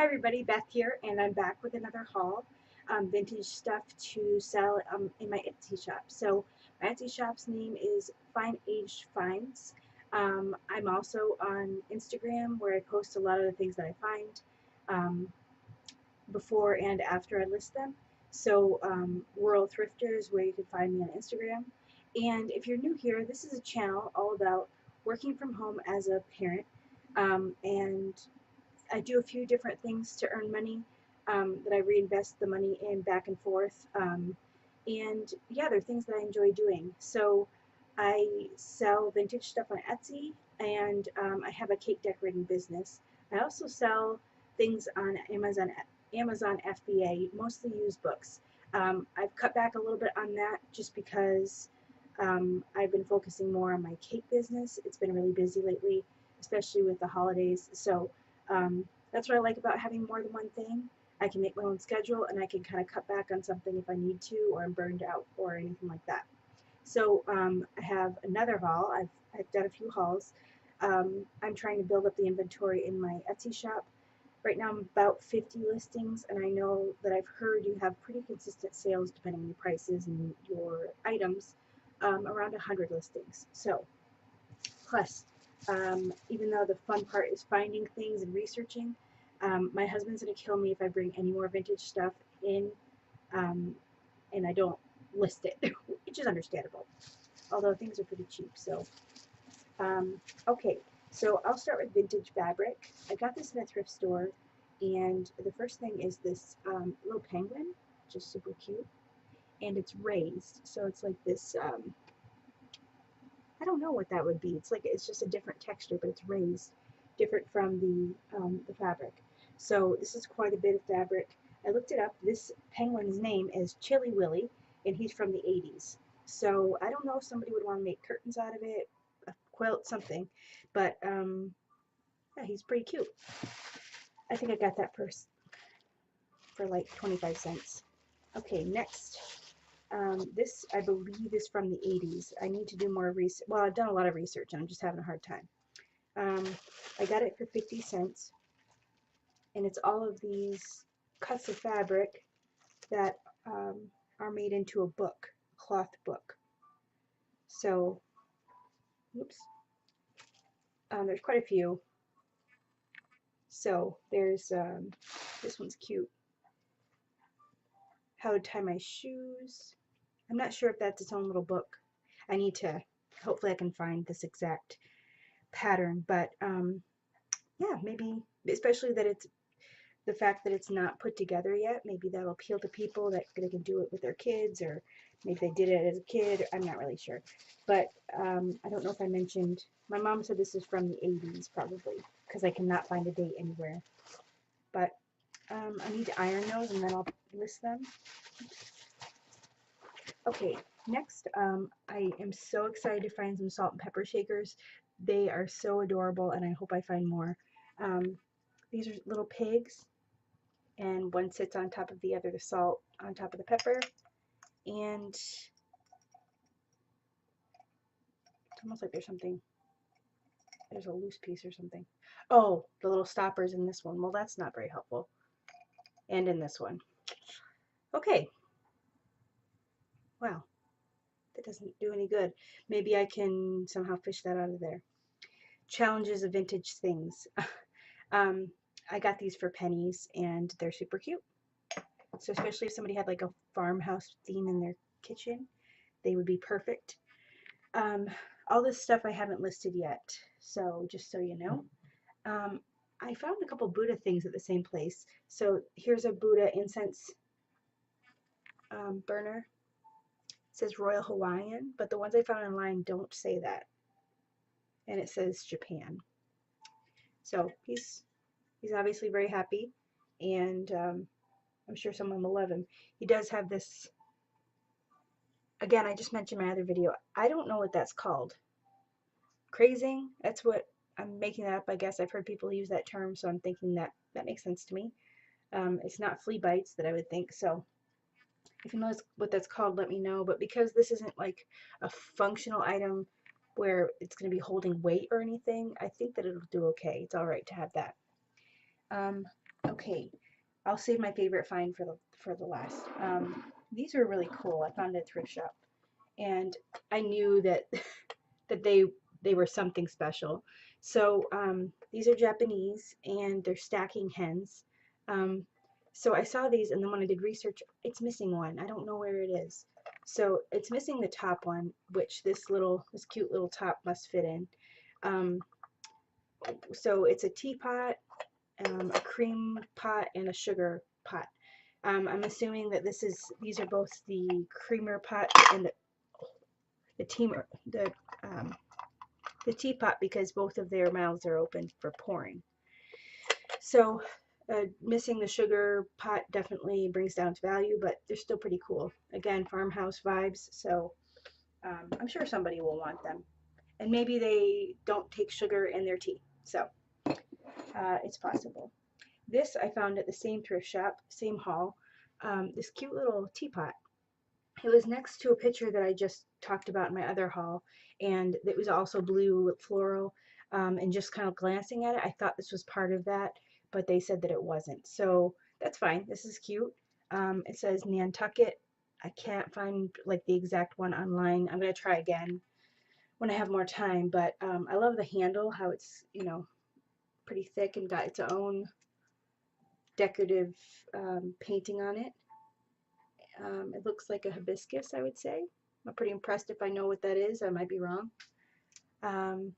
Hi everybody, Beth here, and I'm back with another haul. Vintage stuff to sell in my Etsy shop. So my Etsy shop's name is FineAgedFinds. I'm also on Instagram where I post a lot of the things that I find um, before and after I list them. So Rural Thrifter is where you can find me on Instagram. And if you're new here, this is a channel all about working from home as a parent, and I do a few different things to earn money that I reinvest the money in back and forth. And yeah, they're things that I enjoy doing. So I sell vintage stuff on Etsy, and I have a cake decorating business. I also sell things on Amazon FBA, mostly used books. I've cut back a little bit on that just because I've been focusing more on my cake business. It's been really busy lately, especially with the holidays. So that's what I like about having more than one thing. I can make my own schedule and I can kind of cut back on something if I need to, or I'm burned out or anything like that. So I have another haul. I've done a few hauls. I'm trying to build up the inventory in my Etsy shop. Right now I'm about 50 listings, and I know that I've heard you have pretty consistent sales depending on your prices and your items, around 100 listings. So plus, even though the fun part is finding things and researching, my husband's going to kill me if I bring any more vintage stuff in um, and I don't list it, which is understandable, although things are pretty cheap. So, okay, so I'll start with vintage fabric. I got this in a thrift store, and the first thing is this little penguin, just super cute, and it's raised, so it's like this. I don't know what that would be. It's just a different texture, but it's raised, different from the fabric. So this is quite a bit of fabric. I looked it up. This penguin's name is Chili Willy, and he's from the 80s. So I don't know if somebody would want to make curtains out of it, a quilt, something, but yeah, he's pretty cute. I think I got that for like 25 cents. Okay, next. This, I believe, is from the 80s. I need to do more research. Well, I've done a lot of research, and I'm just having a hard time. I got it for 50 cents, and it's all of these cuts of fabric that are made into a book, a cloth book. So, oops, there's quite a few. So there's, this one's cute. How to tie my shoes. I'm not sure if that's its own little book. I need to, hopefully I can find this exact pattern, but yeah, maybe, especially that it's the fact that it's not put together yet, maybe that'll appeal to people that they can do it with their kids, or maybe they did it as a kid. I'm not really sure, but I don't know if I mentioned, my mom said this is from the 80s probably, because I cannot find a date anywhere, but I need to iron those and then I'll list them. Okay, next, I am so excited to find some salt and pepper shakers. They are so adorable, and I hope I find more. These are little pigs, and one sits on top of the other, the salt on top of the pepper, and it's almost like there's a loose piece or something. Oh, the little stoppers in this one. Well, that's not very helpful. And in this one. Okay. Wow. That doesn't do any good. Maybe I can somehow fish that out of there. Challenges of vintage things. I got these for pennies, and they're super cute. So especially if somebody had like a farmhouse theme in their kitchen, they would be perfect. All this stuff I haven't listed yet, so just so you know. I found a couple Buddha things at the same place. So here's a Buddha incense burner. It says Royal Hawaiian, but the ones I found online don't say that. And it says Japan. So he's obviously very happy, and I'm sure someone will love him. He does have this, again, I just mentioned in my other video, I don't know what that's called. Crazing, that's what, I'm making that up, I guess. I've heard people use that term, so I'm thinking that makes sense to me. It's not flea bites that I would think, so if you know what that's called, let me know. But because this isn't like a functional item where it's going to be holding weight or anything, I think that it'll do okay. It's all right to have that. Okay, I'll save my favorite find for the last. These are really cool. I found at a thrift shop, and I knew that that they were something special. So these are Japanese, and they're stacking hens. Um, so I saw these, and then when I did research, it's missing one. I don't know where it is. So it's missing the top one, which this cute little top must fit in. Um, so it's a teapot, a cream pot, and a sugar pot. I'm assuming that these are both the creamer pot and the teamer the teapot, because both of their mouths are open for pouring. So missing the sugar pot definitely brings down its value, but they're still pretty cool. Again, farmhouse vibes, so I'm sure somebody will want them. And maybe they don't take sugar in their tea, so it's possible. This I found at the same thrift shop, same haul, this cute little teapot. It was next to a picture that I just talked about in my other haul, and it was also blue with floral. And just kind of glancing at it, I thought this was part of that, but they said that it wasn't. So that's fine. This is cute. It says Nantucket. I can't find like the exact one online. I'm gonna try again when I have more time. But I love the handle, how it's pretty thick and got its own decorative painting on it. It looks like a hibiscus, I would say. I'm pretty impressed. If I know what that is, I might be wrong.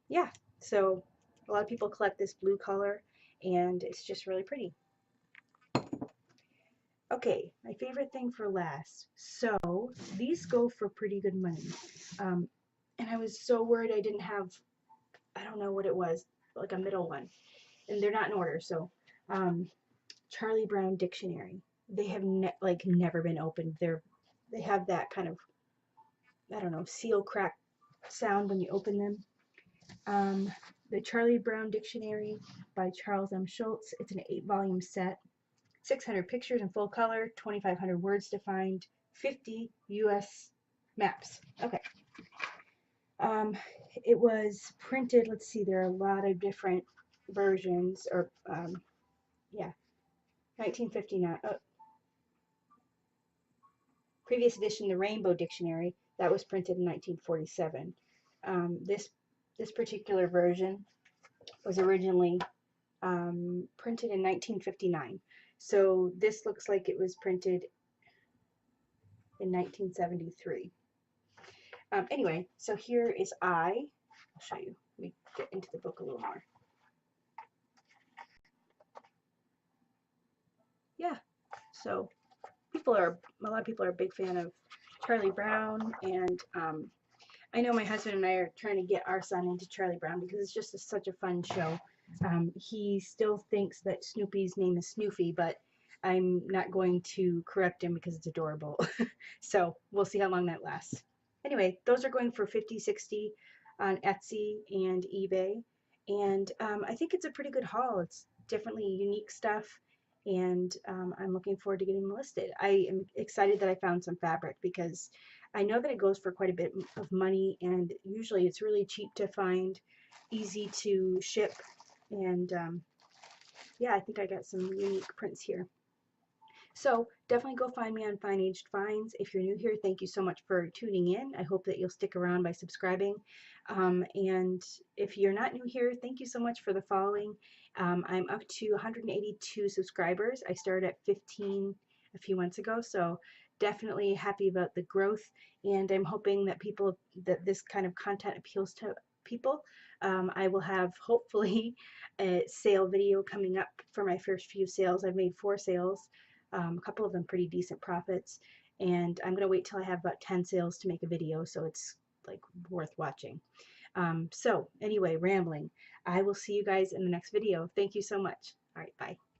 Yeah, so a lot of people collect this blue color, and it's just really pretty. Okay, my favorite thing for last. So these go for pretty good money. And I was so worried I didn't have, I don't know what it was, like a middle one. And they're not in order, so Charlie Brown Dictionary. They have never been opened. They have that kind of, I don't know, seal crack sound when you open them. The Charlie Brown Dictionary by Charles M. Schultz. It's an 8-volume set. 600 pictures in full color, 2,500 words defined, 50 U.S. maps. Okay. It was printed, let's see, there are a lot of different versions, or, yeah, 1959. Previous edition, the Rainbow Dictionary, that was printed in 1947. This particular version was originally printed in 1959. So this looks like it was printed in 1973. Anyway, so here is I'll show you. Let me get into the book a little more. Yeah, so a lot of people are a big fan of Charlie Brown, and I know my husband and I are trying to get our son into Charlie Brown because it's just such a fun show. He still thinks that Snoopy's name is Snoopy, but I'm not going to correct him because it's adorable. So we'll see how long that lasts. Anyway, those are going for $50, $60 on Etsy and eBay. And I think it's a pretty good haul. It's definitely unique stuff, and I'm looking forward to getting them listed. I am excited that I found some fabric because I know that it goes for quite a bit of money, and usually it's really cheap to find, easy to ship, and yeah, I think I got some unique prints here. So definitely go find me on Fine Aged Finds. If you're new here, thank you so much for tuning in. I hope that you'll stick around by subscribing. And if you're not new here, thank you so much for the following. I'm up to 182 subscribers. I started at 15 a few months ago, so definitely happy about the growth. And I'm hoping that that this kind of content appeals to people. I will have hopefully a sale video coming up for my first few sales. I've made 4 sales. A couple of them pretty decent profits, and I'm gonna wait till I have about 10 sales to make a video, so it's like worth watching. So anyway, rambling. I will see you guys in the next video. Thank you so much. All right, bye.